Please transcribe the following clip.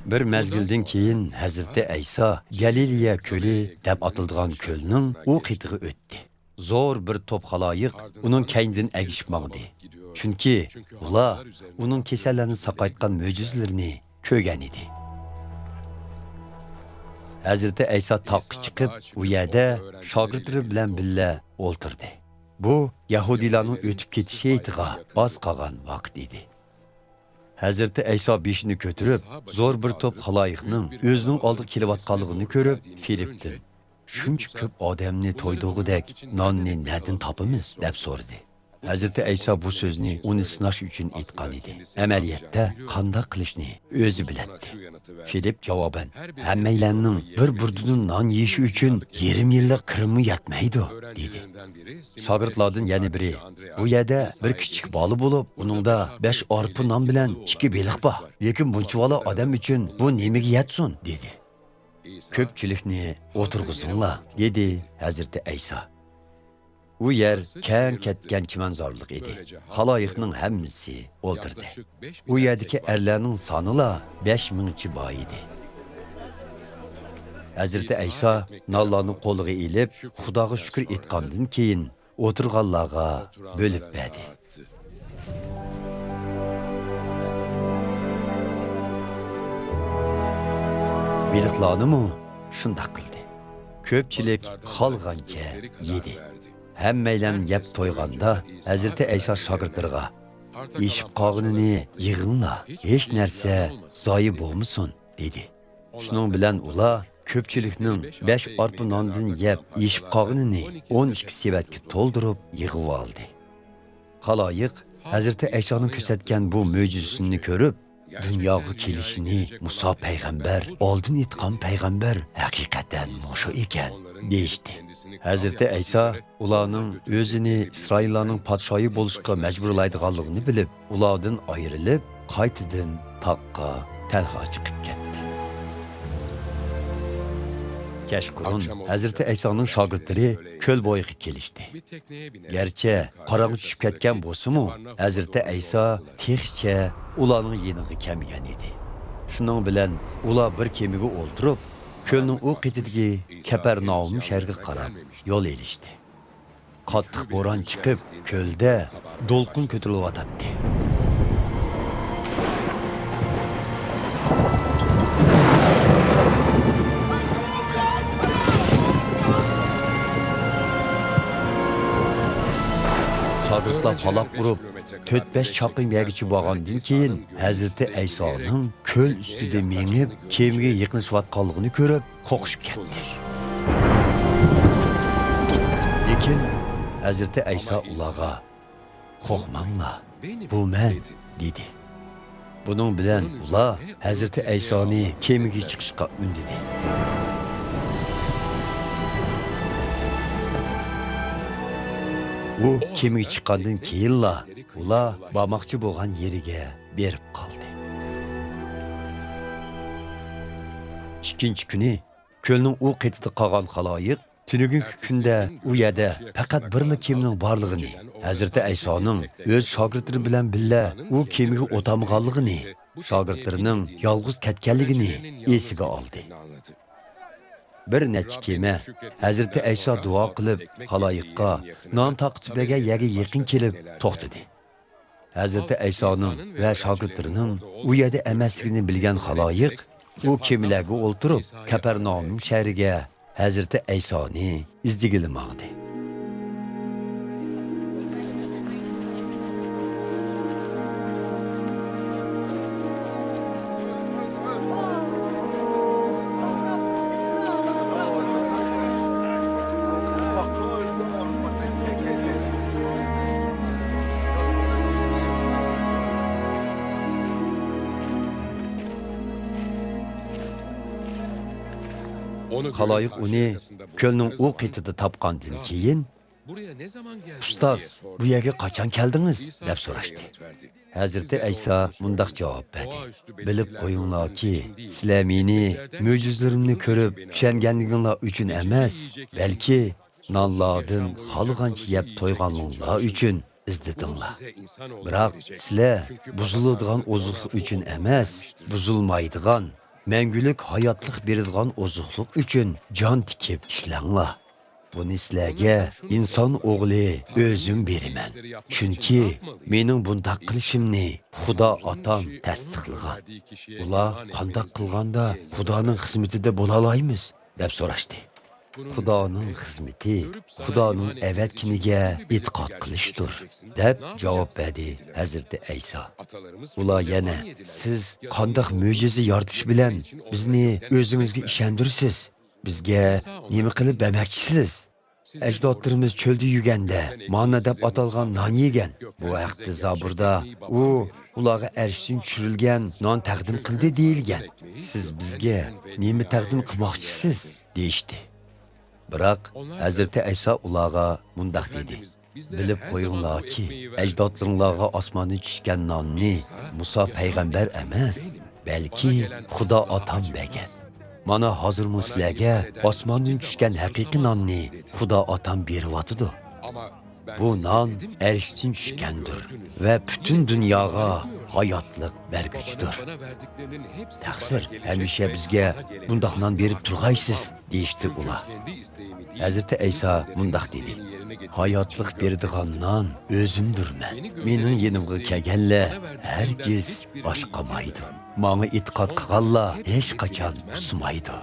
Bir mezgilden keyin Hazreti İsa Galiliya köli deb atildigan kölning u qitig'i o'tdi. Zo'r bir top xaloyiq uning kaynidan agishib mangdi. Chunki ular uning kasallarni saqaytgan mo'jizalarini ko'rgan edi. Hazreti İsa taqqa chiqib, u yerda shogirdlari bilan birga o'ltirdi. Bu Yahudilarning o'tib ketishi etiga oz qolgan vaqt edi. Hazreti İsa beshini ko'tarib, zo'r bir top xaloyiqning o'zining oldiga kelayotganligini ko'rib, Filipdan shuncha ko'p odamni to'ydig'idek nonni nadin topamiz deb so'radi. Hazreti İsa bu so'zni uni sinash uchun aytgan edi. Amaliyotda qanday qilishni o'zi biladi. Filip javoban: "Hammanglarning bir burdidan non yeyishi uchun 20 yillik kirimi yetmaydi" dedi. Shogirdlardan yana biri: "Bu yerda bir kichik bola bo'lib, uningda 5 arpa non bilan 2 beliq bor. Lekin buncha odam uchun bu nimaga yetsin?" dedi. "Ko'pchilikni o'tirg'izinglar" dedi Hazreti İsa. U yer keng ketgan chimanzorlik edi. Xaloyiqning hammasi o'ltirdi. U yerdagi erlarning sonila 5000 bor edi. Hazreti İsa nonlarni qo'liga ilib, Xudoga shukr etgandan keyin o'tirganlarga bo'lib berdi. Beliqlarni shunday qildi. Ko'pchilik xolgancha yedi. Hammanglar yeb to'yganda Hazreti İsa shogirdlariga: "Yeshib qolganini yig'inglar, hech narsa zoyi bo'lmasin" dedi. Shuning bilan ular ko'pchilikning 5 arpa nondan yeb, yeshib qolganini 12 sevatga to'ldirib yig'ib oldi. Xaloyiq Hazreti İsa'ning ko'rsatgan bu mo'jizasini ko'rib, dunyoga kelishini Musa payg'ambar, oldin aytgan payg'ambar haqiqatan mushu ekan deyishdi. Hazreti İsa ularning o'zini İsroillarning podshoyi bo'lishga majburlaydiganligini bilib, ulardan ayrilib, qaytadan taqqa talha chiqib ketdi. Kashqurun Hazreti İsa'ning shogirdlari ko'l bo'yiga kelishdi. Gerçi qorong'i tushib ketgan bo'lsa-mu, Hazreti İsa texcha ularning yeniga kelmagan edi. Shuning bilan ular bir kemiga o'ltirib, ko'lning u qetidagi Kapernaum shahriga qarab yo'l elishdi. Qattiq bo'ron chiqib, ko'lda do'lqin ko'tarilyotdi. Shogirdlar palab urib, 4-5 chaqin yergacha borgandan keyin Hazreti İsa'ning ko'l ustida mengib, kemiga yaqinlashayotganligini ko'rib, qo'qishib ketdi. Lekin Hazreti İsa ularga: "Qo'rqmanglar, bu men" dedi. Buning bilan ular Hazreti İsa'ni kemiga chiqishga undidi. U kemiga chiqqandan keyinla ular bormoqchi bo'lgan yeriga berib qoldi. Ikkinchi kuni ko'lning u qetida qolgan xaloyiq tunugungi kunda u yerda faqat birla kemining borlig'ini, Hazreti İsa'ning o'z shogirdlari bilan birga u kemiga o'tamganligini, shogirdlarining yolg'iz ketganligini esiga oldi. Bir necha kema Hazreti İsa duo qilib, xaloyiqqa non taqtibaga yerga yaqin kelib to'xtadi. Hazreti İsa'ning va shogirdlarining u yerda emasligini bilgan xaloyiq u kemilarga o'ltirib, Kapernaum shahriga Hazreti İsa'ni izdigili mangdi. Xaloyiq uni ko'lning u qetida topgandan keyin: "Ustoz, bu yerga qachon keldingiz?" deb so'rashdi. Hazreti İsa mundaq javob berdi: "Bilib qo'yinglarki, sizlar meni mo'jizalarimni ko'rib tushunganliginglar uchun emas, balki nonlardan xolgancha yeb to'yganliginglar uchun izledinglar. Biroq sizlar buziladigan oziq uchun emas, buzilmaydigan Мәңгілік hayatlık beradigan ozuqluq uchun jon tikib ishlanglar. Buni sizlarga inson o'g'li o'zim beraman. Chunki mening bundaq qilishimni Xudo otam tasdiqlagan. Ular qanday qilganda Xudoning xizmatida bo'la olamiz deb so'rashdi. Xudoning xizmati Xudoning avatkiniga e'tiqod qilishdir deb javob berdi Hazrati Ayso. Ular yana siz qanday mo'jiza yoritish bilan bizni o'zingizga ishondirsiz? Bizga nima qilib bermoqchisiz? Ajdodlarimiz cho'lda yurganda manna deb atalgan non yegan. Bu vaqtda Zaburda u ularga arshdan tushirilgan non taqdim qildi deyilgan. Siz bizga nima taqdim qilmoqchisiz? deyishdi. Biroq Hazrati Ayso ularga mundaq dedi. Bilib qo'yinglarki, ajdodlaringlarga osmondan tushgan nonni Musa payg'ambar emas, balki Xudo otam bergan. Mana hozir sizlarga osmondan tushgan haqiqiy nonni Xudo otam beryotidi. Bu non arshdan tushgandir va butun dunyoga hayotlik berguchidir. Taqsir, hamisha bizga bundoq non berib turg'aysiz, deyishdi ular. Hazrati Ayso mundaq dedi. Hayotlik beradigan non o'zimdirman. Mening yenimga kelganlar hargiz boshqamaydi. Manga e'tiqod qilganlar hech qachon usmaydi.